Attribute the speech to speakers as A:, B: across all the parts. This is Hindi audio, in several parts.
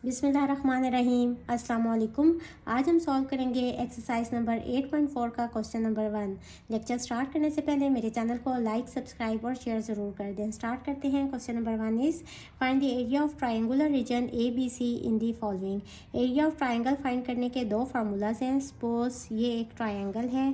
A: बिस्मिल्लाहिर्रहमानिर्रहीम। अस्सलाम वालेकुम। आज हम सॉल्व करेंगे एक्सरसाइज नंबर 8.4 का क्वेश्चन नंबर 1। लेक्चर स्टार्ट करने से पहले मेरे चैनल को लाइक, सब्सक्राइब और शेयर ज़रूर कर दें। स्टार्ट करते हैं। Question number 1 is find the area of triangular region ABC in the following. Area of triangle find करने के दो फार्मूलाज हैं। सपोज ये एक ट्रायंगल है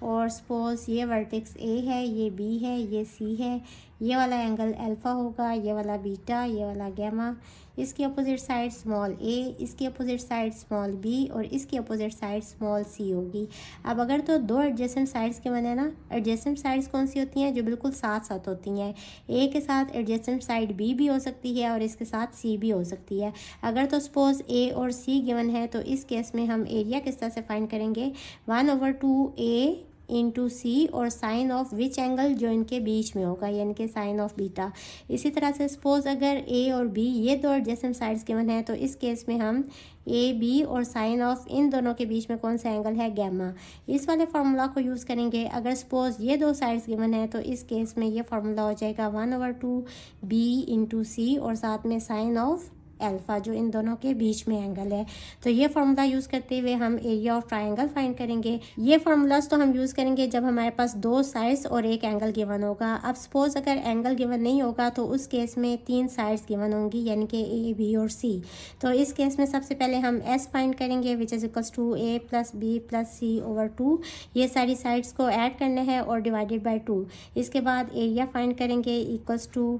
A: और सपोज ये वर्टेक्स A है, ये B है, ये C है। ये वाला एंगल अल्फ़ा होगा, ये वाला बीटा, ये वाला गैमा। इसकी अपोजिट साइड स्मॉल a, इसकी अपोजिट साइड स्मॉल b और इसकी अपोजिट साइड स्मॉल c होगी। अब अगर तो दो एडजेसेंट साइड्स के बने ना, एडजेसेंट साइड्स कौन सी होती हैं? जो बिल्कुल साथ साथ होती हैं। a के साथ एडजेसेंट साइड b भी हो सकती है और इसके साथ c भी हो सकती है। अगर तो सपोज a और c गिवन है तो इस केस में हम एरिया किस तरह से फाइंड करेंगे? 1/2a इंटू सी और साइन ऑफ विच एंगल जो इनके बीच में होगा, यानी कि साइन ऑफ बीटा। इसी तरह से सपोज अगर ए और बी ये दो एडजेसेंट साइड्स गिवन है तो इस केस में हम ए बी और साइन ऑफ इन दोनों के बीच में कौन सा एंगल है? गैमा। इस वाले फार्मूला को यूज़ करेंगे। अगर सपोज ये दो साइड्स गिवन है तो इस केस में ये फार्मूला हो जाएगा 1/2b इंटू सी और साथ में साइन ऑफ अल्फ़ा जो इन दोनों के बीच में एंगल है। तो ये फार्मूला यूज़ करते हुए हम एरिया ऑफ ट्रायंगल फाइंड करेंगे। ये फार्मूलाज तो हम यूज़ करेंगे जब हमारे पास दो साइड्स और एक एंगल गिवन होगा। अब सपोज अगर एंगल गिवन नहीं होगा तो उस केस में तीन साइड्स गिवन होंगी, यानी कि ए बी और सी। तो इस केस में सबसे पहले हम एस फाइंड करेंगे which is equals to a + b + c/2। ये सारी साइड्स को ऐड करने हैं और डिवाइडेड बाई 2। इसके बाद एरिया फाइंड करेंगे equals to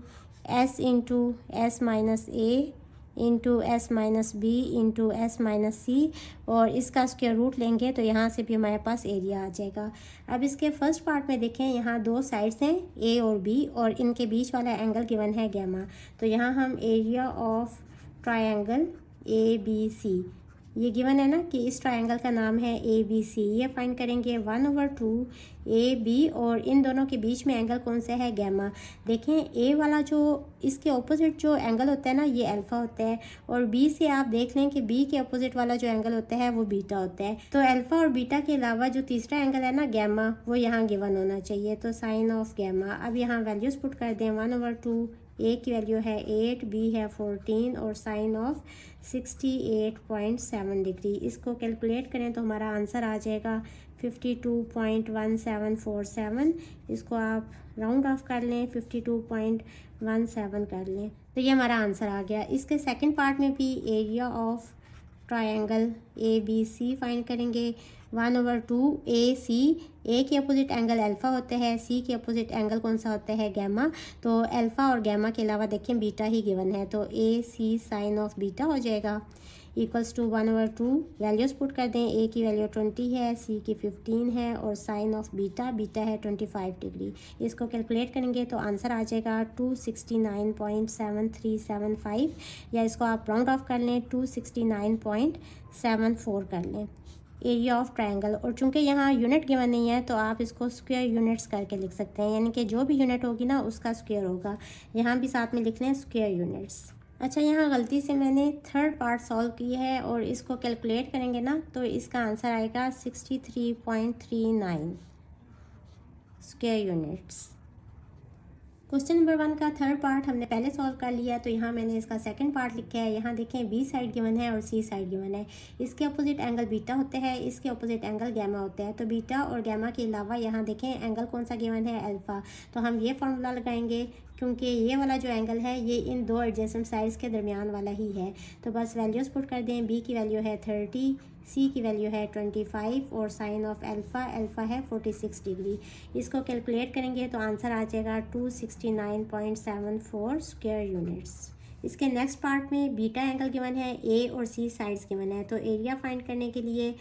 A: s into s minus a into S minus B into S minus C और इसका स्क्वायर रूट लेंगे तो यहाँ से भी हमारे पास एरिया आ जाएगा। अब इसके फर्स्ट पार्ट में देखें, यहाँ दो साइड्स हैं ए और बी और इनके बीच वाला एंगल गिवन है गैमा। तो यहाँ हम एरिया ऑफ ट्रायंगल ABC ये गिवन है ना कि इस ट्रायंगल का नाम है ABC, ये फाइंड करेंगे 1/2AB और इन दोनों के बीच में एंगल कौन सा है? गैमा। देखें A वाला जो इसके ऑपोजिट जो एंगल होता है ना ये अल्फ़ा होता है और B से आप देख लें कि B के अपोजिट वाला जो एंगल होता है वो बीटा होता है। तो अल्फ़ा और बीटा के अलावा जो तीसरा एंगल है ना गैमा, वो यहाँ गिवन होना चाहिए। तो साइन ऑफ गैमा। अब यहाँ वैल्यूज़ पुट कर दें। 1/2 ए की वैल्यू है 8, बी है 14 और साइन ऑफ 68.7 डिग्री। इसको कैलकुलेट करें तो हमारा आंसर आ जाएगा 52.1747। इसको आप राउंड ऑफ कर लें, 52.17 कर लें तो ये हमारा आंसर आ गया। इसके सेकंड पार्ट में भी area of triangle ABC find करेंगे 1/2AC। ए के अपोजिट एंगल अल्फ़ा होता है, सी के अपोजिट एंगल कौन सा होता है? गैमा। तो अल्फ़ा और गैमा के अलावा देखें बीटा ही गिवन है तो AC साइन ऑफ बीटा हो जाएगा इक्वल्स टू 1/2। वैल्यूज़ पुट कर दें। ए की वैल्यू 20 है, सी की 15 है और साइन ऑफ बीटा है 25 डिग्री। इसको कैलकुलेट करेंगे तो आंसर आ जाएगा 269.7375 या इसको आप राउंड ऑफ कर लें 269.74 कर लें एरिया ऑफ ट्रायंगल। और चूंकि यहाँ यूनिट गिवन नहीं है तो आप इसको स्क्वायर यूनिट्स करके लिख सकते हैं, यानी कि जो भी यूनिट होगी ना उसका स्क्वायर होगा। यहाँ भी साथ में लिख लें स्क्वायर यूनिट्स। अच्छा, यहाँ गलती से मैंने थर्ड पार्ट सॉल्व किया है और इसको कैलकुलेट करेंगे ना तो इसका आंसर आएगा 63.39 स्क्वायर यूनिट्स। क्वेश्चन नंबर 1 का थर्ड पार्ट हमने पहले सॉल्व कर लिया तो यहाँ मैंने इसका सेकंड पार्ट लिखा है। यहाँ देखें बी साइड गिवन है और सी साइड गिवन है। इसके अपोजिट एंगल बीटा होता है, इसके अपोजिट एंगल गैमा होता है। तो बीटा और गैमा के अलावा यहाँ देखें एंगल कौन सा गिवन है? अल्फ़ा। तो हम ये फार्मूला लगाएंगे क्योंकि ये वाला जो एंगल है ये इन दो एडजेसेंट साइड्स के दरमियान वाला ही है। तो बस वैल्यूज़ पुट कर दें। बी की वैल्यू है 30, सी की वैल्यू है 25 और साइन ऑफ अल्फ़ा है 46 डिग्री। इसको कैलकुलेट करेंगे तो आंसर आ जाएगा 269.74 स्क्वायर यूनिट्स। इसके नेक्स्ट पार्ट में बीटा एंगल गिवन है, ए और सी साइड्स गिवन है। तो एरिया फाइंड करने के लिए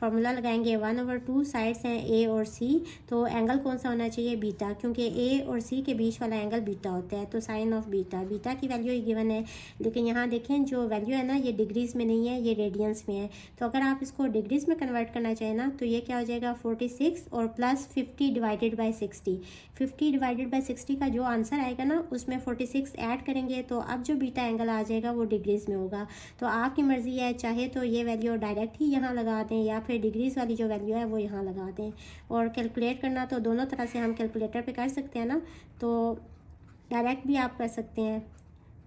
A: फार्मूला लगाएंगे 1/2 साइड्स हैं ए और सी। तो एंगल कौन सा होना चाहिए? बीटा, क्योंकि ए और सी के बीच वाला एंगल बीटा होता है। तो साइन ऑफ बीटा की वैल्यू ही गिवन है, लेकिन यहाँ देखें जो वैल्यू है ना ये डिग्रीज़ में नहीं है, ये रेडियंस में है। तो अगर आप इसको डिग्रीज़ में कन्वर्ट करना चाहें ना तो ये क्या हो जाएगा 46 और plus 50 divided by 60। 50 divided by 60 का जो आंसर आएगा ना उसमें 46 ऐड करेंगे तो अब जो बीटा एंगल आ जाएगा वो डिग्रीज़ में होगा। तो आपकी मर्ज़ी है, चाहे तो ये वैल्यू डायरेक्ट ही यहाँ लगा दें या फिर डिग्रीज़ वाली जो वैल्यू है वो यहाँ लगा दें। और कैलकुलेट करना तो दोनों तरह से हम कैलकुलेटर पे कर सकते हैं ना, तो डायरेक्ट भी आप कर सकते हैं।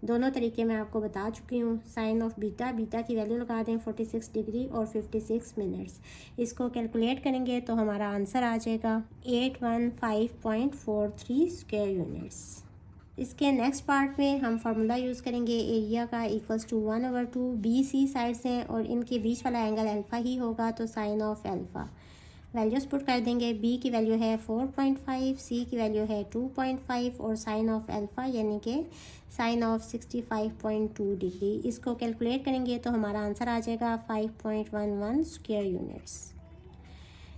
A: दोनों तरीके मैं आपको बता चुकी हूँ। साइन ऑफ बीटा, बीटा की वैल्यू लगा दें 46 डिग्री और 56 मिनट्स। इसको कैलकुलेट करेंगे तो हमारा आंसर आ जाएगा 815.43 स्क्वायर यूनिट्स। इसके नेक्स्ट पार्ट में हम फार्मूला यूज़ करेंगे एरिया का, equals to 1/2। B C sides हैं और इनके बीच वाला एंगल अल्फ़ा ही होगा, तो sine of alpha values put कर देंगे। बी की वैल्यू है 4.5, सी की वैल्यू है 2.5 और साइन ऑफ अल्फ़ा यानी कि साइन ऑफ 65.2 डिग्री। इसको कैलकुलेट करेंगे तो हमारा आंसर आ जाएगा 5.11 स्क्वायर यूनिट्स।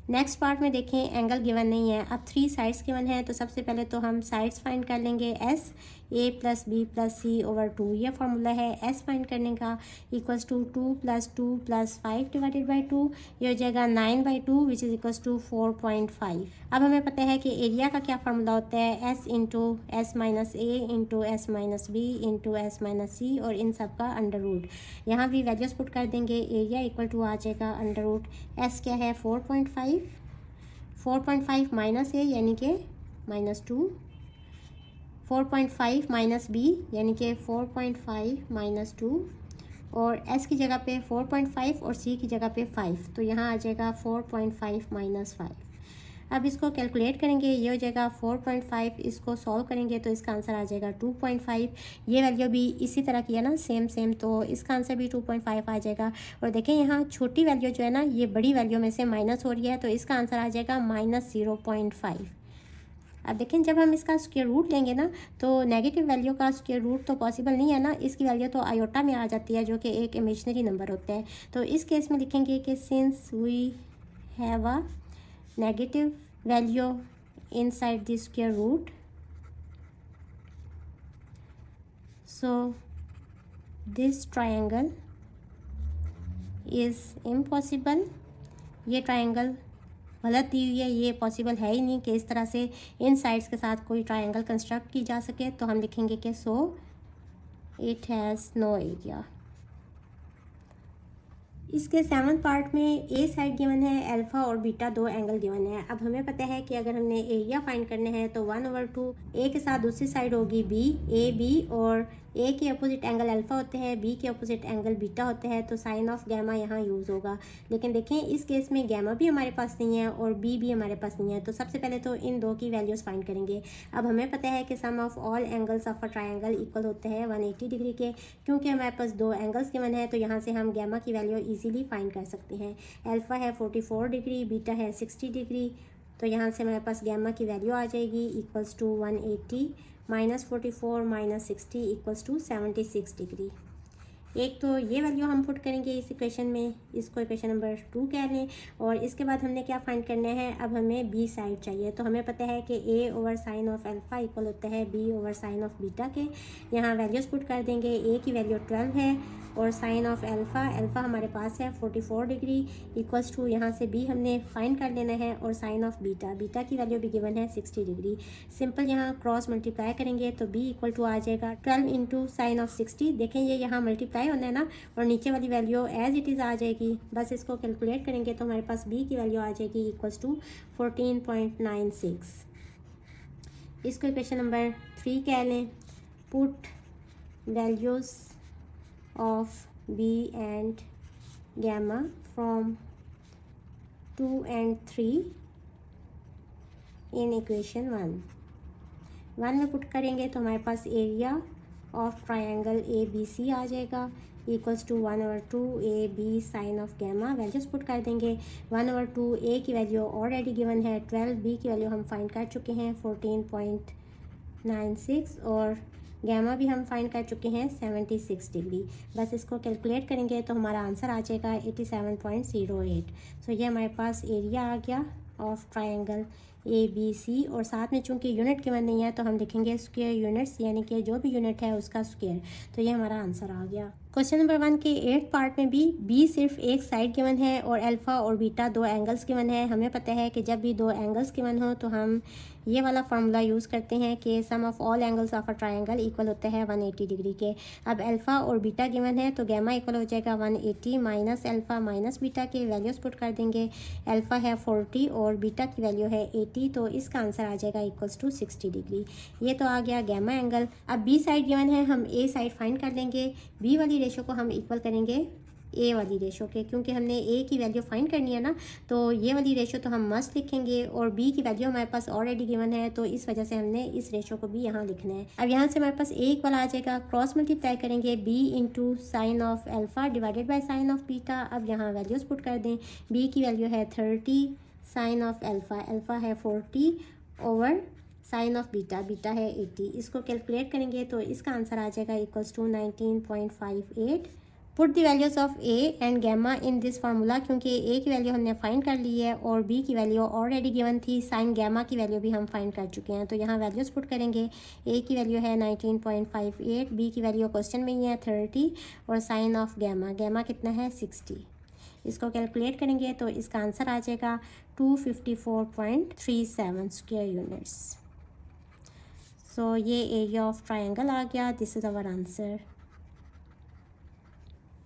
A: नेक्स्ट पार्ट में देखें, एंगल गिवन नहीं है, अब 3 साइड्स गिवन है। तो सबसे पहले तो हम साइड्स फाइंड कर लेंगे। S A plus B plus C over 2 ये फार्मूला है एस फाइंड करने का, इक्वल्स टू 2 + 2 + 5 डिवाइडेड बाई 2, ये हो जाएगा 9/2 विच इज़ इक्वल्स टू 4.5। अब हमें पता है कि एरिया का क्या फार्मूला होता है, S into S minus A into S minus B into S minus C और इन सब का अंडर रूट। यहाँ भी वैल्यूज पुट कर देंगे, एरिया इक्वल टू आ जाएगा अंडर रूट एस क्या है 4.5 माइनस ए यानी कि -2, 4.5 माइनस बी यानी कि 4.5 - 2 और एस की जगह पे 4.5 और सी की जगह पे 5, तो यहाँ आ जाएगा 4.5 - 5। अब इसको कैलकुलेट करेंगे, ये हो जाएगा 4.5, इसको सॉल्व करेंगे तो इसका आंसर आ जाएगा 2.5। ये वैल्यू भी इसी तरह की है ना, सेम, तो इसका आंसर भी 2.5 आ जाएगा। और देखें यहाँ छोटी वैल्यू जो है ना, ये बड़ी वैल्यू में से माइनस हो रही है, तो इसका आंसर आ जाएगा -0.5। अब देखें जब हम इसका स्क्वायर रूट लेंगे ना, तो नेगेटिव वैल्यू का स्क्वायर रूट तो पॉसिबल नहीं है ना, इसकी वैल्यू तो आयोटा में आ जाती है जो कि एक इमेजिनरी नंबर होता है। तो इस केस में लिखेंगे कि since we have a negative value inside the square root, so this triangle is impossible। ये ट्रायंगल गलत दी हुई है, ये पॉसिबल है ही नहीं कि इस तरह से इन साइड्स के साथ कोई ट्रायंगल कंस्ट्रक्ट की जा सके। तो हम लिखेंगे कि so it has no area. इसके 7th पार्ट में ए साइड गिवन है, अल्फ़ा और बीटा 2 एंगल गिवन है। अब हमें पता है कि अगर हमने एरिया फाइंड करने हैं तो 1/2 ए के साथ दूसरी साइड होगी बी, ए बी, और ए के अपोजिट एंगल अल्फ़ा होते हैं, बी के अपोजिट एंगल बीटा होते हैं, तो साइन ऑफ गैमा यहाँ यूज़ होगा। लेकिन देखें इस केस में गैमा भी हमारे पास नहीं है और बी भी हमारे पास नहीं है, तो सबसे पहले तो इन दो की वैल्यूज़ फाइंड करेंगे। अब हमें पता है कि sum of all angles of a triangle equal होते हैं 180 डिग्री के। क्योंकि हमारे पास 2 एंगल्स गिवन है तो यहाँ से हम गैमा की वैल्यू ईजिली फाइंड कर सकते हैं। अल्फ़ा है 44 डिग्री, बीटा है 60 डिग्री, तो यहाँ से हमारे पास गैमा की वैल्यू आ जाएगी equals to 180 -44 - 60 equals to 76 degree. एक तो ये वैल्यू हम पुट करेंगे इस इक्वेशन में, इसको इक्वेशन नंबर 2 कह लें। और इसके बाद हमने क्या फाइंड करना है, अब हमें बी साइड चाहिए। तो हमें पता है कि A over sine of alpha equal होता है B over sine of beta के। यहाँ वैल्यूज़ पुट कर देंगे, ए की वैल्यू 12 है और साइन ऑफ अल्फ़ा हमारे पास है 44 डिग्री इक्वल्स टू, यहाँ से बी हमने फाइंड कर लेना है, और साइन ऑफ बीटा की वैल्यू भी गिवन है 60 डिग्री। सिंपल यहाँ क्रॉस मल्टीप्लाई करेंगे तो बी इक्वल टू आ जाएगा 12 इंटू साइन ऑफ 60। देखें ये यहाँ मल्टीप्लाई होना है ना, और नीचे वाली वैल्यू एज इट इज़ आ जाएगी। बस इसको कैलकुलेट करेंगे तो हमारे पास बी की वैल्यू आ जाएगी इक्वल्स टू 14.96। इसको इक्वेशन नंबर 3 कह लें। Put values of b and gamma from 2 and 3 in equation 1 में पुट करेंगे तो हमारे पास area of triangle A B C आ जाएगा equals to 1/2 A B sine of gamma. Values put कर देंगे, 1/2 ए की वैल्यू ऑलरेडी गिवन है 12, बी की वैल्यू हम फाइंड कर चुके हैं 14.96 और गैमा भी हम फाइंड कर चुके हैं 76 डिग्री। बस इसको कैलकुलेट करेंगे तो हमारा आंसर आ जाएगा 87.08। सो ये हमारे पास एरिया आ गया of triangle A B C, और साथ में चूंकि यूनिट गिवन नहीं है तो हम लिखेंगे स्क्वायर यूनिट्स, यानी कि जो भी यूनिट है उसका स्क्वायर। तो ये हमारा आंसर आ गया। क्वेश्चन नंबर 1 के 8th पार्ट में भी बी सिर्फ एक साइड गिवन है और अल्फ़ा और बीटा दो एंगल्स गिवन है। हमें पता है कि जब भी दो एंगल्स गिवन हो तो हम ये वाला फार्मूला यूज़ करते हैं कि sum of all angles of a triangle equal होता है 180 डिग्री के। अब अल्फ़ा और बीटा गिवन है तो गैमा इक्वल हो जाएगा 180 माइनस अल्फ़ा माइनस बीटा के वैल्यूज़ पुट कर देंगे। अल्फ़ा है 40 और बीटा की वैल्यू है 80, तो इसका आंसर आ जाएगा इक्वल्स टू 60 डिग्री। ये तो आ गया गैमा एंगल। अब बी साइड गिवन है, हम ए साइड फाइंड कर लेंगे। बी वाली रेशो को हम इक्वल करेंगे ए वाली रेशो के, क्योंकि हमने ए की वैल्यू फाइंड करनी है ना, तो ये वाली रेशो तो हम मस्ट लिखेंगे और बी की वैल्यू हमारे पास ऑलरेडी गिवन है, तो इस वजह से हमने इस रेशो को भी यहाँ लिखना है। अब यहाँ से हमारे पास ए इक्वल आ जाएगा, क्रॉस मल्टीप्लाई करेंगे B into sine of alpha divided by sine of beta. अब यहाँ वैल्यूज़ पुट कर दें। बी की वैल्यू है 30 साइन ऑफ अल्फ़ा, अल्फ़ा है 40 over sine of beta, beta है 80। इसको कैलकुलेट करेंगे तो इसका आंसर आ जाएगा equals to 19.58। Put the values of A and gamma in this formula, क्योंकि ए की वैल्यू हमने फाइंड कर ली है और बी की वैल्यू ऑलरेडी गिवन थी, साइन गैमा की वैल्यू भी हम फाइंड कर चुके हैं। तो यहाँ वैल्यूज़ पुट करेंगे। ए की वैल्यू है 19.58, बी की वैल्यू क्वेश्चन में ही है 30 और साइन ऑफ गैमा, गैमा कितना है 60। इसको कैलकुलेट करेंगे तो इसका आंसर आ जाएगा 254.37 स्क्वायर यूनिट्स। सो ये एरिया ऑफ ट्रायंगल आ गया। This is our answer.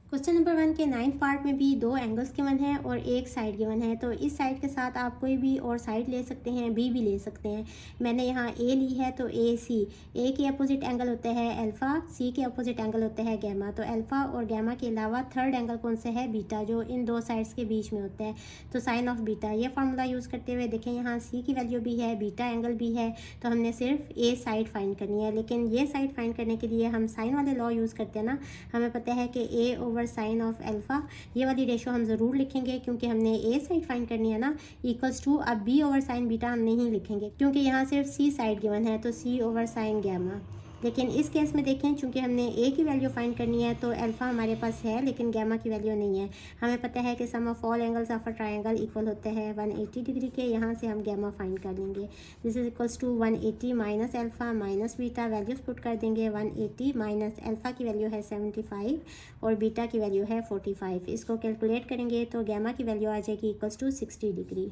A: Question number 1 के 9th पार्ट में भी दो एंगल्स गिवन है और एक साइड गिवन है, तो इस साइड के साथ आप कोई भी और साइड ले सकते हैं, बी भी ले सकते हैं। मैंने यहाँ ए ली है तो ए सी, ए के अपोजिट एंगल होते हैं अल्फ़ा, सी के अपोजिट एंगल होते हैं गैमा। तो अल्फ़ा और गैमा के अलावा थर्ड एंगल कौन सा है, बीटा, जो इन दो साइड्स के बीच में होता है, तो साइन ऑफ बीटा। ये फार्मूला यूज़ करते हुए देखें, यहाँ सी की वैल्यू भी है, बीटा एंगल भी है, तो हमने सिर्फ ए साइड फाइंड करनी है। लेकिन ये साइड फाइंड करने के लिए हम साइन वाले लॉ यूज़ करते हैं ना। हमें पता है कि A over sine of alpha, ये वाली रेशो हम ज़रूर लिखेंगे क्योंकि हमने ए साइड फाइंड करनी है ना, इक्वल्स टू। अब बी ओवर साइन बीटा हम नहीं लिखेंगे क्योंकि यहाँ सिर्फ सी साइड गिवन है, तो सी ओवर साइन गैमा। लेकिन इस केस में देखें, चूंकि हमने ए की वैल्यू फाइंड करनी है तो अल्फ़ा हमारे पास है लेकिन गैमा की वैल्यू नहीं है। हमें पता है कि sum of all angles of a triangle equal होते हैं 180 डिग्री के। यहाँ से हम गैमा फाइंड कर लेंगे। This is equals to 180 minus alpha minus beta, values put कर देंगे। 180 माइनस अल्फ़ा की वैल्यू है 75 और बीटा की वैल्यू है 45। इसको कैलकुलेट करेंगे तो गैमा की वैल्यू आ जाएगी इक्वल्स टू 60 डिग्री।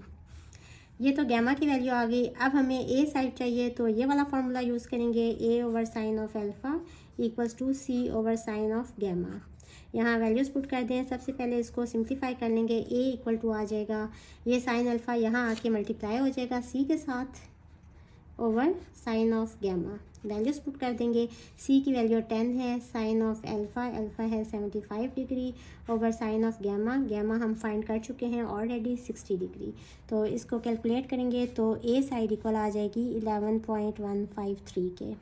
A: ये तो गैमा की वैल्यू आ गई। अब हमें ए साइड चाहिए तो ये वाला फार्मूला यूज़ करेंगे, A over sine of alpha equals to C over sine of gamma. यहाँ वैल्यूज़ पुट कर दें। सबसे पहले इसको सिंप्लीफाई कर लेंगे। ए इक्वल टू आ जाएगा, ये साइन अल्फ़ा यहाँ आके मल्टीप्लाई हो जाएगा सी के साथ over sine of gamma. Values put कर देंगे। सी की वैल्यू 10 है, साइन ऑफ अल्फ़ा, अल्फ़ा है 75 degree over sine of gamma, gamma हम फाइंड कर चुके हैं ऑलरेडी 60 डिग्री। तो इसको कैलकुलेट करेंगे तो ए साइड इक्वल आ जाएगी 11.153 के।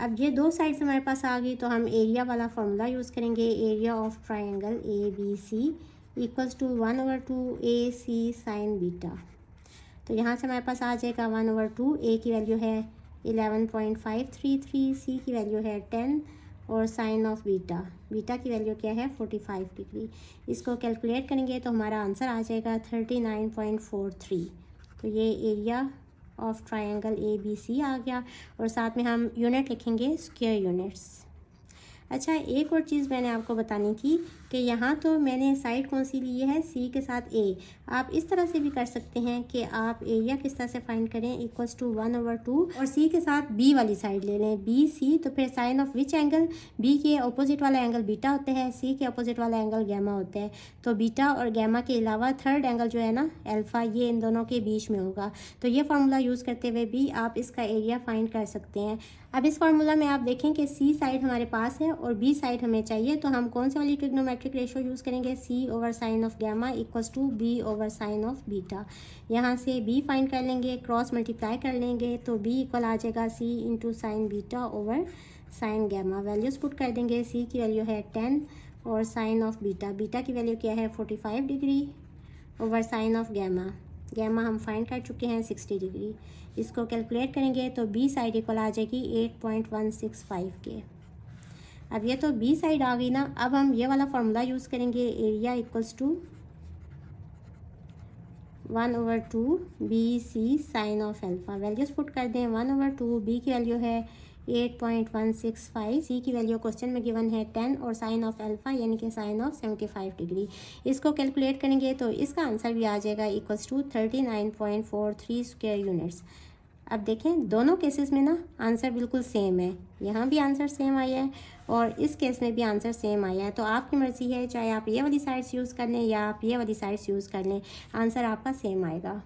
A: अब ये दो साइड्स हमारे पास आ गई तो हम एरिया वाला फार्मूला यूज़ करेंगे। Area of triangle A B C equals to 1/2 A C sine beta. तो यहाँ से हमारे पास आ जाएगा 1/2। ए की वैल्यू है 11.533, सी की वैल्यू है 10 और साइन ऑफ बीटा, बीटा की वैल्यू क्या है 45 डिग्री। इसको कैलकुलेट करेंगे तो हमारा आंसर आ जाएगा 39.43। तो ये area of triangle A B C आ गया और साथ में हम यूनिट लिखेंगे स्क्वायर यूनिट्स। अच्छा, एक और चीज़ मैंने आपको बतानी थी कि यहाँ तो मैंने साइड कौन सी ली है, सी के साथ ए। आप इस तरह से भी कर सकते हैं कि आप एरिया किस तरह से फाइंड करें, इक्वल्स टू 1/2 और सी के साथ बी वाली साइड ले लें, बी सी। तो फिर sine of which angle, B के अपोजिट वाला एंगल बीटा होता है, सी के अपोजिट वाला एंगल गैमा होता है। तो बीटा और गैमा के अलावा थर्ड एंगल जो है ना अल्फ़ा, ये इन दोनों के बीच में होगा। तो ये फार्मूला यूज़ करते हुए भी आप इसका एरिया फाइंड कर सकते हैं। अब इस फार्मूला में आप देखें कि सी साइड हमारे पास है और बी साइड हमें चाहिए, तो हम कौन सी वाली ट्रिग्नोमेट्रिक रेशो यूज़ करेंगे, C over sine of gamma equals to B over sine of beta. यहाँ से बी फाइंड कर लेंगे, क्रॉस मल्टीप्लाई कर लेंगे तो बी इक्वल आ जाएगा C into sine beta over sine gamma. Values put कर देंगे। सी की वैल्यू है 10 और साइन ऑफ बीटा, बीटा की वैल्यू क्या है 45 degree over sine of gamma, gamma हम फाइंड कर चुके हैं 60 डिग्री। इसको कैलकुलेट करेंगे तो बी साइड इक्वल आ जाएगी 8.165 के। अब ये तो बी साइड आ गई ना। अब हम ये वाला फार्मूला यूज़ करेंगे, area equals to 1/2 B C sine of alpha. Values put कर दें। 1/2, बी की वैल्यू है 8.165, सी की वैल्यू क्वेश्चन में गिवन है 10 और साइन ऑफ अल्फ़ा यानी कि साइन ऑफ 75 डिग्री। इसको कैलकुलेट करेंगे तो इसका आंसर भी आ जाएगा इक्वल्स टू 39.43 स्क्वायर यूनिट्स। अब देखें दोनों केसेस में ना आंसर बिल्कुल सेम है, यहाँ भी आंसर सेम आया है और इस केस में भी आंसर सेम आया है। तो आपकी मर्ज़ी है, चाहे आप ये वाली साइड्स यूज़ कर लें या आप ये वाली साइड्स यूज़ कर लें, आंसर आपका सेम आएगा।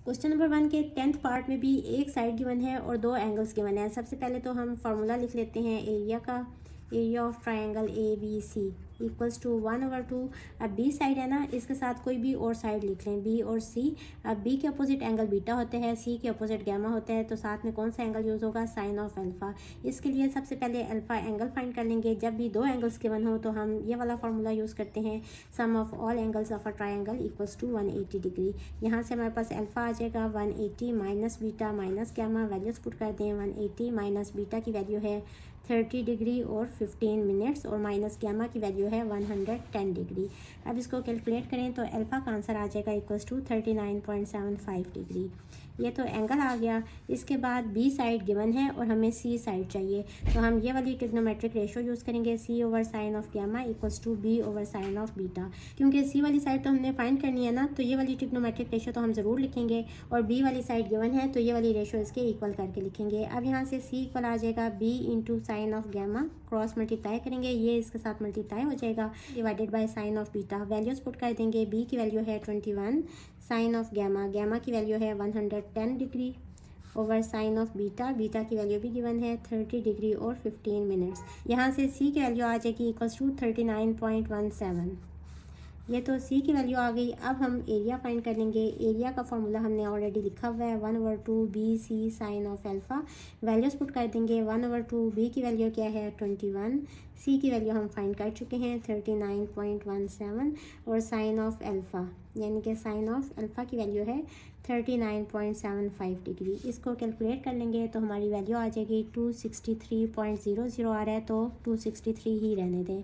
A: क्वेश्चन नंबर 1 के 10th पार्ट में भी एक साइड गिवन है और दो एंगल्स गिवन है। सबसे पहले तो हम फार्मूला लिख लेते हैं एरिया का। Area of triangle A B C equals to 1/2। अब बी साइड है ना, इसके साथ कोई भी और साइड लिख लें, बी और सी। अब बी के अपोजिट एंगल बीटा होते हैं, सी के अपोजिट गैमा होते हैं, तो साथ में कौन सा एंगल यूज़ होगा, साइन ऑफ अल्फ़ा। इसके लिए सबसे पहले अल्फ़ा एंगल फाइंड कर लेंगे। जब भी दो एंगल्स गिवन हो तो हम ये वाला फार्मूला यूज़ करते हैं, sum of all angles of a triangle equals to 180 degree. यहाँ से हमारे पास अल्फ़ा आ जाएगा 180 minus beta minus gamma. Values put कर दें, 180 माइनस बीटा की वैल्यू है 30 डिग्री और 15 मिनट्स और माइनस गैमा की वैल्यू है 110 डिग्री। अब इसको कैलकुलेट करें तो अल्फ़ा का आंसर आ जाएगा इक्वल्स टू 39.75 डिग्री। ये तो एंगल आ गया। इसके बाद बी साइड गिवन है और हमें सी साइड चाहिए, तो हम ये वाली ट्रिग्नोमेट्रिक रेशो यूज़ करेंगे, C over sine of gamma equals to B over sine of beta. क्योंकि सी वाली साइड तो हमने फाइंड करनी है ना, तो ये वाली ट्रिग्नोमेट्रिक रेशो तो हम ज़रूर लिखेंगे और बी वाली साइड गिवन है तो ये वाली रेशो इसके इक्वल करके लिखेंगे। अब यहाँ से सी इक्वल आ जाएगा B into sine of gamma, cross multiply करेंगे, ये इसके साथ मल्टीप्लाई हो जाएगा, divided by sine of beta. Values put कर देंगे, बी की वैल्यू है 21, साइन ऑफ गैमा, गैमा की वैल्यू है 110 degree over sine of beta, beta की वैल्यू भी गिवन है 30 डिग्री और 15 मिनट्स। यहाँ से सी की वैल्यू आ जाएगी इक्वल्स टू 39.17। ये तो सी की वैल्यू आ गई। अब हम एरिया फाइंड कर लेंगे। एरिया का फॉर्मूला हमने ऑलरेडी लिखा हुआ है, 1/2 B C sine of alpha. Values put कर देंगे, 1/2 बी की वैल्यू क्या है 21, सी की वैल्यू हम फाइंड कर चुके हैं 39.17 और साइन ऑफ अल्फ़ा यानी कि साइन ऑफ अल्फ़ा की वैल्यू है 39.75 डिग्री। इसको कैलकुलेट कर लेंगे तो हमारी वैल्यू आ जाएगी 263.00 आ रहा है, तो 263 ही रहने दें।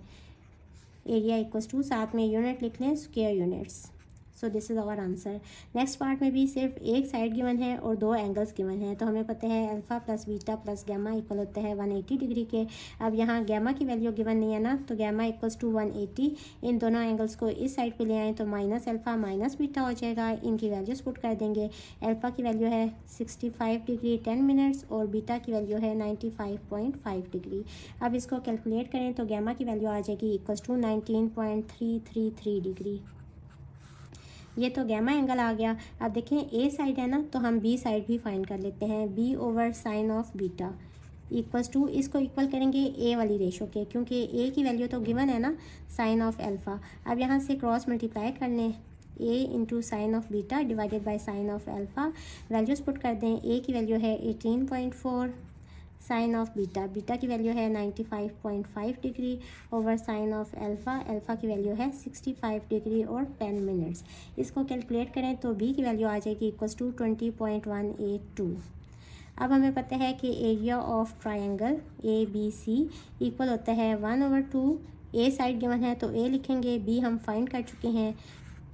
A: एरिया इक्वल्स टू, साथ में यूनिट लिख लें square units. So this is our answer. Next part में भी सिर्फ एक साइड गिवन है और दो एंगल्स गिवन है, तो हमें पता है alpha plus beta plus gamma equal होता है 180 डिग्री के। अब यहाँ गैमा की वैल्यू गिवन नहीं है ना, तो गैमा इक्वल्स टू 180। इन दोनों एंगल्स को इस साइड पे ले आएँ तो माइनस अल्फ़ा माइनस बीटा हो जाएगा। इनकी वैल्यूज़ पुट कर देंगे, अल्फ़ा की वैल्यू है 65 डिग्री 10 मिनट्स और बीटा की वैल्यू है 95.5 डिग्री। अब इसको कैलकुलेट करें तो गैमा की वैल्यू आ जाएगी इक्वल्स टू 19.333 डिग्री। ये तो गैमा एंगल आ गया। अब देखें ए साइड है ना, तो हम बी साइड भी फाइंड कर लेते हैं, B over sine of beta equals to, इसको इक्वल करेंगे ए वाली रेशो के, क्योंकि ए की वैल्यू तो गिवन है ना साइन ऑफ अल्फ़ा। अब यहाँ से क्रॉस मल्टीप्लाई कर लें, A into sine of beta divided by sine of alpha. Values put कर दें, ए की वैल्यू है 18.4, साइन ऑफ बीटा, बीटा की वैल्यू है 95.5 degree over sine of alpha, alpha की वैल्यू है 65 डिग्री और 10 मिनट्स। इसको कैलकुलेट करें तो बी की वैल्यू आ जाएगी इक्वल्स टू 20.182। अब हमें पता है कि area of triangle A B C equal होता है 1/2। ए साइड गिवन है तो ए लिखेंगे, बी हम फाइंड कर चुके हैं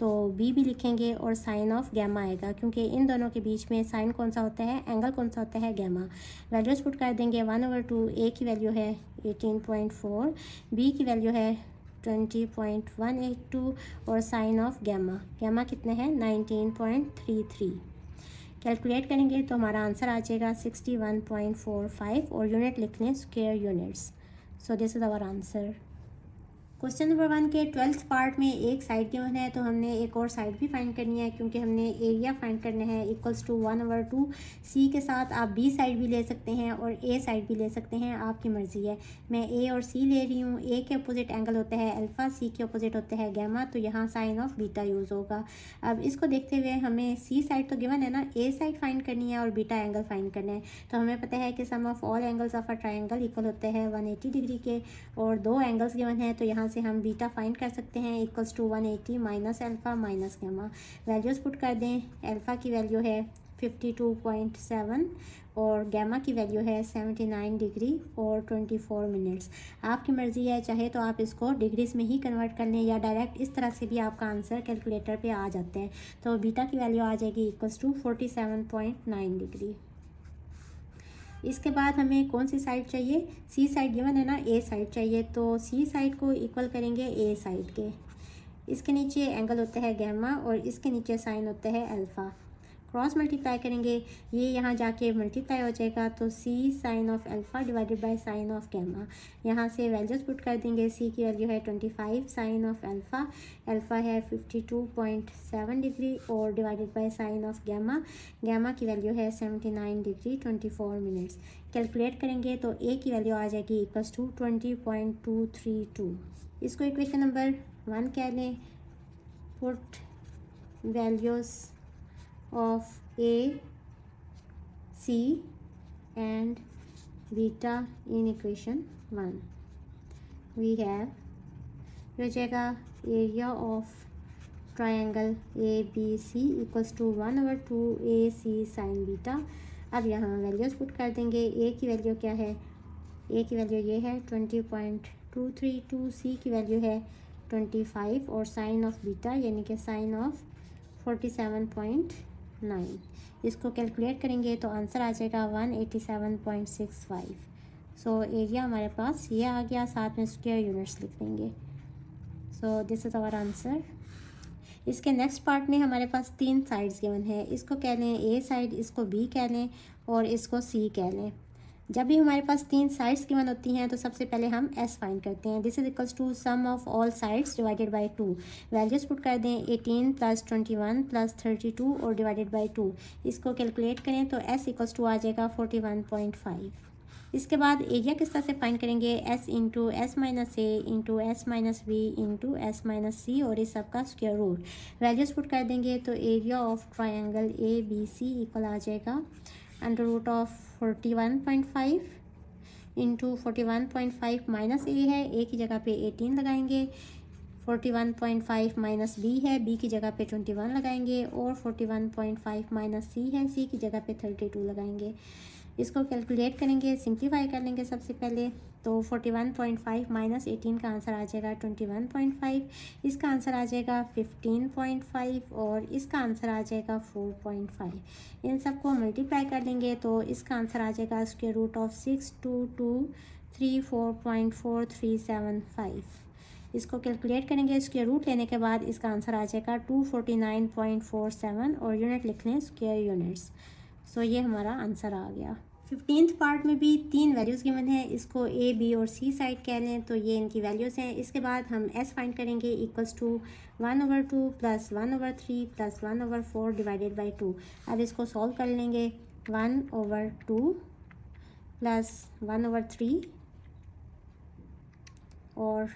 A: तो बी भी लिखेंगे और साइन ऑफ गैमा आएगा, क्योंकि इन दोनों के बीच में साइन कौन सा होता है, एंगल कौन सा होता है, गैमा। वैल्यूज़ पुट कर देंगे, 1/2 ए की वैल्यू है 18.4, बी की वैल्यू है 20.182 और साइन ऑफ गैमा, गैमा कितने हैं 19.33। कैलकुलेट करेंगे तो हमारा आंसर आ जाएगा 61.45 और यूनिट लिख लें square units. So this is our answer. Question number 1 के 12th पार्ट में एक साइड गिवन है, तो हमने एक और साइड भी फाइंड करनी है, क्योंकि हमने एरिया फाइंड करना है इक्वल्स टू 1/2। सी के साथ आप बी साइड भी ले सकते हैं और ए साइड भी ले सकते हैं, आपकी मर्ज़ी है। मैं ए और सी ले रही हूँ। ए के अपोजिट एंगल होता है अल्फ़ा, सी के अपोजिट होता है गैमा, तो यहाँ साइन ऑफ बीटा यूज़ होगा। अब इसको देखते हुए हमें सी साइड तो गिवन है ना, ए साइड फाइंड करनी है और बीटा एंगल फाइंड करना है। तो हमें पता है कि sum of all angles of a triangle equal होते हैं 180 डिग्री के, और दो एंगल्स गिवन है तो यहाँ से हम बीटा फाइंड कर सकते हैं equals to 180 minus alpha minus gamma. Values put कर दें, अल्फ़ा की वैल्यू है 52.7 और गैमा की वैल्यू है 79 डिग्री और 24 मिनट्स। आपकी मर्ज़ी है, चाहे तो आप इसको डिग्रीज़ में ही कन्वर्ट कर लें या डायरेक्ट इस तरह से भी आपका आंसर कैलकुलेटर पे आ जाते हैं। तो बीटा की वैल्यू आ जाएगी इक्वल्स टू 47.9 डिग्री। इसके बाद हमें कौन सी साइड चाहिए, सी साइड गिवन है ना, ए साइड चाहिए, तो सी साइड को इक्वल करेंगे ए साइड के। इसके नीचे एंगल होता है गैमा और इसके नीचे साइन होता है अल्फ़ा। क्रॉस मल्टीप्लाई करेंगे, ये यहाँ जाके मल्टीप्लाई हो जाएगा, तो C sine of alpha divided by sine of gamma. यहाँ से वैल्यूज़ पुट कर देंगे, सी की वैल्यू है 25 साइन ऑफ अल्फ़ा, अल्फ़ा है 52.7 डिग्री और divided by sine of gamma, gamma की वैल्यू है 79 डिग्री 24 मिनट्स। कैलकुलेट करेंगे तो ए की वैल्यू आ जाएगी इक्वल्स टू 20.232। इसको इक्वेशन नंबर 1 कह लें। Put values of A, C and beta in equation 1. We have हो जाएगा area of triangle ABC equals to 1/2 AC sine beta. अब यहाँ वैल्यूज़ पुट कर देंगे। ए की वैल्यू क्या है, ए की वैल्यू ये है 20.232, सी की वैल्यू है 25 और साइन ऑफ बीटा यानी कि साइन ऑफ 47.9। इसको कैलकुलेट करेंगे तो आंसर आ जाएगा 187.65। सो एरिया हमारे पास ये आ गया, साथ में स्क्वायर यूनिट्स लिख देंगे। So this is our answer. इसके नेक्स्ट पार्ट में हमारे पास 3 साइड्स गिवन है। इसको कह लें ए साइड, इसको बी कह लें और इसको सी कह लें। जब भी हमारे पास 3 साइड्स गिवन होती हैं तो सबसे पहले हम एस फाइंड करते हैं। This is equals to sum of all sides divided by 2। Values put कर दें 18 + 21 + 32 और डिवाइडेड बाय 2। इसको कैलकुलेट करें तो एस इक्वल्स टू आ जाएगा 41.5। इसके बाद एरिया किस तरह से फाइंड करेंगे, S into S minus A into S minus B into S minus C और इस सब का स्क्वायर रूट। वैल्यूज पुट कर देंगे तो area of triangle A B C equal आ जाएगा under root of 41.5 into 41.5 minus A है, ए की जगह पे 18 लगाएंगे, 41.5 माइनस बी है, बी की जगह पे 21 लगाएंगे और 41.5 माइनस सी है, सी की जगह पे 32 लगाएंगे। इसको कैलकुलेट करेंगे, सिंप्लीफाई कर लेंगे सबसे पहले, तो 41.5 माइनस 18 का आंसर आ जाएगा 21.5, इसका आंसर आ जाएगा 15.5 और इसका आंसर आ जाएगा 4.5। इन सबको मल्टीप्लाई कर लेंगे तो इसका आंसर आ जाएगा स्क्वायर रूट ऑफ 62234.4375। इसको कैलकुलेट करेंगे, स्क्वायर रूट लेने के बाद इसका आंसर आ जाएगा 249.47 और यूनिट लिख लें स्क्वायर यूनिट्स। सो ये हमारा आंसर आ गया। 15th पार्ट में भी 3 वैल्यूज़ गिवन है, इसको ए बी और सी साइड कह लें, तो ये इनकी वैल्यूज़ हैं। इसके बाद हम एस फाइंड करेंगे इक्वल्स टू 1/2 + 1/3 + 1/4 डिवाइडेड बाई 2। अब इसको सॉल्व कर लेंगे, 1/2 + 1/3 और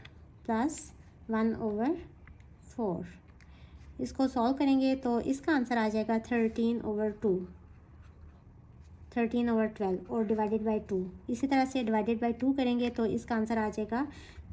A: प्लस 1/4। इसको सॉल्व करेंगे तो इसका आंसर आ जाएगा 13/2, 13/12 और डिवाइडेड बाई 2। इसी तरह से डिवाइडेड बाई 2 करेंगे तो इसका आंसर आ जाएगा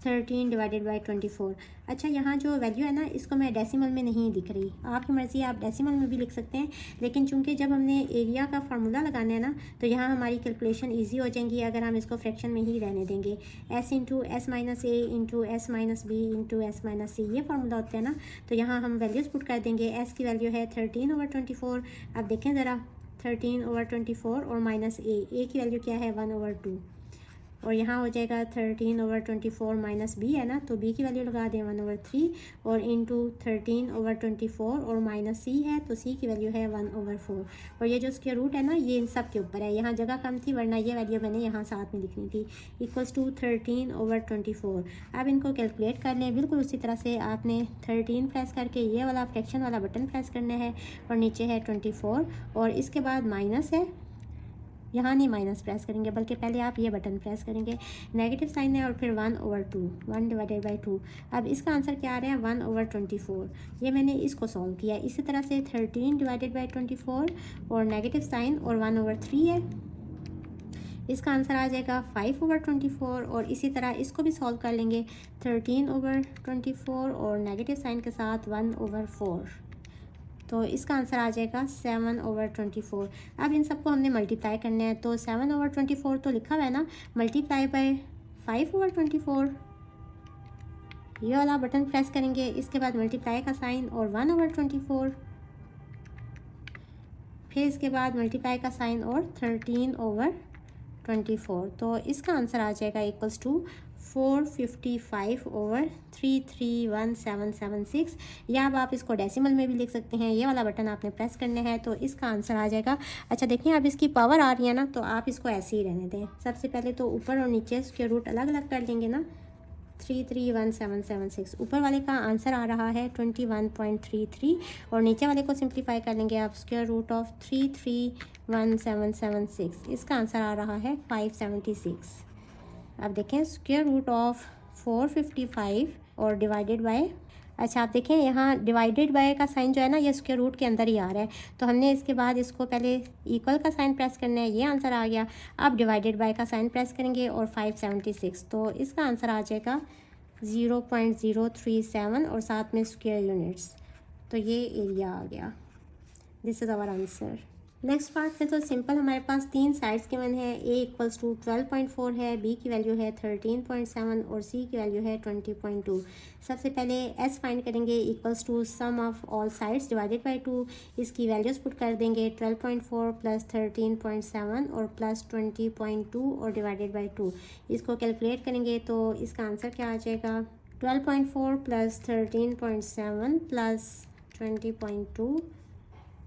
A: 13 डिवाइडेड बाई 24। अच्छा, यहाँ जो वैल्यू है ना, इसको मैं डेसिमल में नहीं दिख रही, आपकी मर्ज़ी है, आप डेसिमल में भी लिख सकते हैं, लेकिन चूंकि जब हमने एरिया का फार्मूला लगाना है ना, तो यहाँ हमारी कैलकुलेशन इजी हो जाएंगी अगर हम इसको फ्रैक्शन में ही रहने देंगे। S into S minus A into S minus B into S minus C, ये फार्मूला होता है ना, तो यहाँ हम वैल्यूज़ पुट कर देंगे। एस की वैल्यू है 13/24। अब देखें ज़रा, 13/24 और माइनस ए की वैल्यू क्या है 1/2 और यहाँ हो जाएगा 13/24 माइनस बी है ना, तो बी की वैल्यू लगा दें 1/3 और इंटू 13/24 और माइनस सी है, तो सी की वैल्यू है 1/4 और ये जो स्क्वायर रूट है ना, ये इन सब के ऊपर है। यहाँ जगह कम थी वरना ये वैल्यू मैंने यहाँ साथ में लिखनी थी, इक्वल्स टू 13/24। अब इनको कैलकुलेट कर लें, बिल्कुल उसी तरह से आपने 13 प्रेस करके ये वाला फ्रैक्शन वाला बटन प्रेस करना है और नीचे है 24 और इसके बाद माइनस है, यहाँ नहीं माइनस प्रेस करेंगे बल्कि पहले आप ये बटन प्रेस करेंगे, नेगेटिव साइन है और फिर 1/2, 1 डिवाइडेड बाई 2। अब इसका आंसर क्या आ रहा है 1/24। ये मैंने इसको सॉल्व किया। इसी तरह से 13 डिवाइडेड बाई 24 और नेगेटिव साइन और 1/3 है, इसका आंसर आ जाएगा 5/24 और इसी तरह इसको भी सॉल्व कर लेंगे, 13/24 और नेगेटिव साइन के साथ 1/4, तो इसका आंसर आ जाएगा 7/24। अब इन सबको हमने मल्टीप्लाई करना है, तो 7/24 तो लिखा हुआ है ना, मल्टीप्लाई बाय 5/24, ये वाला बटन प्रेस करेंगे, इसके बाद मल्टीप्लाई का साइन और 1/24, फिर इसके बाद मल्टीप्लाई का साइन और 13/24। 24। तो इसका आंसर आ जाएगा इक्वल्स टू 455/331,776, या अब आप इसको डेसिमल में भी लिख सकते हैं। ये वाला बटन आपने प्रेस करना है तो इसका आंसर आ जाएगा। अच्छा देखिए, अब इसकी पावर आ रही है ना, तो आप इसको ऐसे ही रहने दें। सबसे पहले तो ऊपर और नीचे स्क्वायर रूट अलग अलग कर लेंगे ना। 331,776 ऊपर वाले का आंसर आ रहा है 21.33, और नीचे वाले को सिंप्लीफाई कर लेंगे आप। स्क्वायर रूट ऑफ 331,776, इसका आंसर आ रहा है 576। अब देखें, स्क्वायर रूट ऑफ 455 और डिवाइडेड बाय, अच्छा आप देखें यहाँ डिवाइडेड बाय का साइन जो है ना, ये स्क्वायर रूट के अंदर ही आ रहा है। तो हमने इसके बाद इसको पहले इक्वल का साइन प्रेस करना है, ये आंसर आ गया। अब डिवाइडेड बाय का साइन प्रेस करेंगे और 576, तो इसका आंसर आ जाएगा 0.037 और साथ में स्क्वायर यूनिट्स। तो ये एरिया आ गया। This is our answer. Next part में तो सिंपल हमारे पास तीन साइड्स के वन है। ए इक्वल्स टू 12.4 है, बी की वैल्यू है 13.7 और सी की वैल्यू है 20.2। सबसे पहले एस फाइंड करेंगे equals to sum of all sides divided by 2। इसकी वैल्यूज़ पुट कर देंगे 12.4 प्लस 13.7 और प्लस 20.2 और डिवाइडेड बाय 2। इसको कैलकुलेट करेंगे तो इसका आंसर क्या आ जाएगा, 12.4 प्लस 13.7 प्लस 20.2,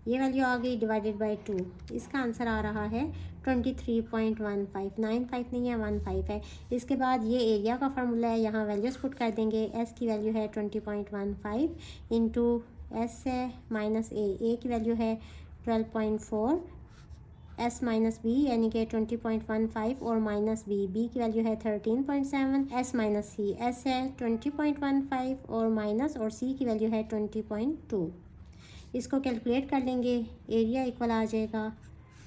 A: ये वैल्यू आ गई डिवाइडेड बाय 2। इसका आंसर आ रहा है 23.15, 95 नहीं है 15 है। इसके बाद ये एरिया का फार्मूला है, यहाँ वैल्यूज़ पुट कर देंगे। एस की वैल्यू है 20.15 इंटू एस है माइनस ए की वैल्यू है 12.4, एस माइनस बी यानी कि 20.15 और माइनस बी की वैल्यू है 13.7, एस माइनस सी, एस है 20.15 और माइनस, और सी की वैल्यू है 20.2। इसको कैलकुलेट कर लेंगे, एरिया इक्वल आ जाएगा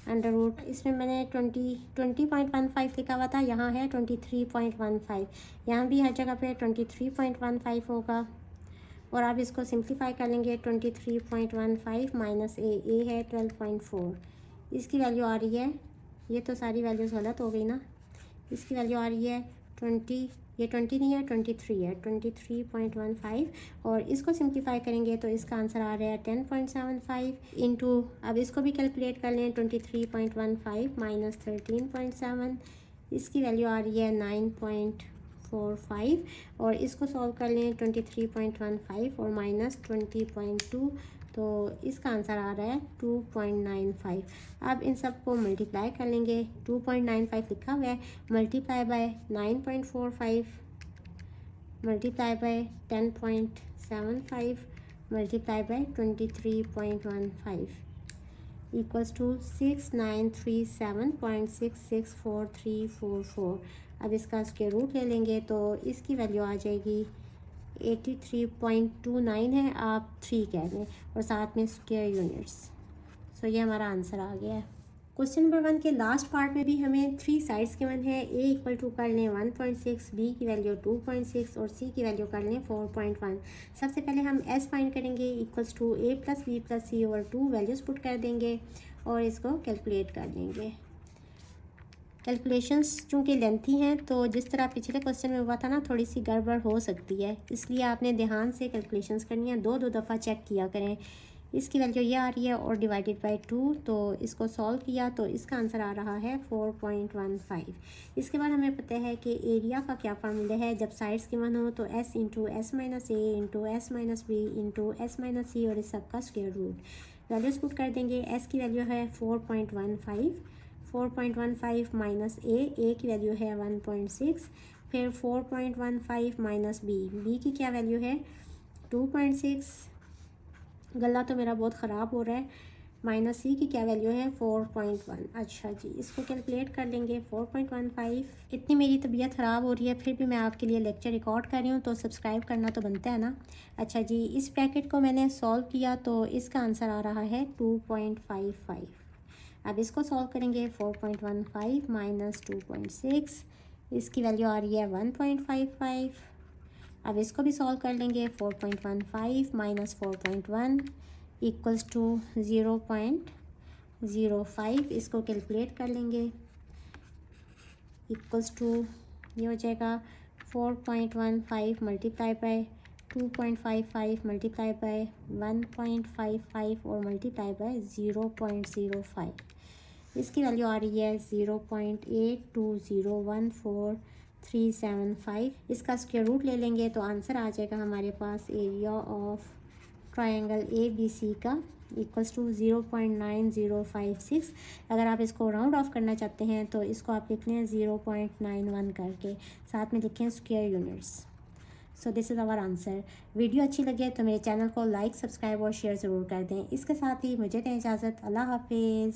A: अंडर रूट, इसमें मैंने 20.15 लिखा हुआ था, यहाँ है 23.15, यहाँ भी हर जगह पे 23.15 होगा। और आप इसको सिंप्लीफाई कर लेंगे, 23.15 माइनस ए है 12.4, इसकी वैल्यू आ रही है, ये तो सारी वैल्यूज़ गलत हो गई ना, इसकी वैल्यू आ रही है 20, ये 20 नहीं है 23 है, 23.15, और इसको सिंप्लीफाई करेंगे तो इसका आंसर आ रहा है 10.75 इंटू, अब इसको भी कैलकुलेट कर लें, 23.15 माइनस 13.7, इसकी वैल्यू आ रही है 9.45, और इसको सॉल्व कर लें 23.15 और माइनस 20.2, तो इसका आंसर आ रहा है 2.95। अब इन सब को मल्टीप्लाई कर लेंगे, 2.95 लिखा हुआ है, multiply by 9.45 multiply by 10.75 multiply by 23.15 equals to 6937.664344। अब इसका स्क्वायर रूट ले लेंगे तो इसकी वैल्यू आ जाएगी 83.29 है, आप 3 कह दें, और साथ में स्क्वायर यूनिट्स। सो ये हमारा आंसर आ गया है। क्वेश्चन नंबर 1 के लास्ट पार्ट में भी हमें 3 साइड्स के वन है। ए इक्वल टू कर लें 1.6, बी की वैल्यू 2.6 और सी की वैल्यू कर लें 4.1। सबसे पहले हम एस फाइंड करेंगे equals to A plus B plus C over 2, values put कर देंगे और इसको कैलकुलेट कर लेंगे। कैलकुलेशंस चूँकि लेंथी हैं तो जिस तरह पिछले क्वेश्चन में हुआ था ना, थोड़ी सी गड़बड़ हो सकती है, इसलिए आपने ध्यान से कैलकुलेशंस करनी है, दो दफ़ा चेक किया करें। इसकी वैल्यू ये आ रही है और डिवाइडेड बाय 2, तो इसको सॉल्व किया तो इसका आंसर आ रहा है 4.15। इसके बाद हमें पता है कि एरिया का क्या फार्मूला है, जब साइड्स गिवन हो तो S into S minus A into S minus B into S minus C और इस सब का स्क्वायर रूट। वैल्यूज़ पुट कर देंगे, एस की वैल्यू है 4.15 माइनस ए की वैल्यू है 1.6, फिर 4.15 माइनस बी की क्या वैल्यू है 2.6, गला तो मेरा बहुत ख़राब हो रहा है, माइनस सी की क्या वैल्यू है 4.1। अच्छा जी, इसको कैलकुलेट कर लेंगे 4.15। इतनी मेरी तबीयत ख़राब हो रही है फिर भी मैं आपके लिए लेक्चर रिकॉर्ड कर रही हूँ, तो सब्सक्राइब करना तो बनता है ना। अच्छा जी, इस ब्रैकेट को मैंने सॉल्व किया तो इसका आंसर आ रहा है 2.55। अब इसको सॉल्व करेंगे, 4.15 माइनस 2.6, इसकी वैल्यू आ रही है 1.55। अब इसको भी सॉल्व कर लेंगे, 4.15 माइनस 4.1 इक्वल्स टू 0.05। इसको कैलकुलेट कर लेंगे, इक्वल्स टू ये हो जाएगा 4.15 मल्टीप्लाई बाय 2.55 मल्टीप्लाई बाय 1.55 और मल्टीप्लाई बाय 0.05। इसकी वैल्यू आ रही है 0.82014375। इसका स्क्वायर रूट ले लेंगे तो आंसर आ जाएगा हमारे पास एरिया ऑफ ट्रायंगल ABC का इक्वल्स टू 0.9056। अगर आप इसको राउंड ऑफ करना चाहते हैं तो इसको आप लिख लें 0.91 करके, साथ में लिखें square units. So this is our answer. Video अच्छी लगे तो मेरे चैनल को लाइक, सब्सक्राइब और शेयर ज़रूर कर दें। इसके साथ ही मुझे दें इजाज़त। अल्लाह हाफिज़।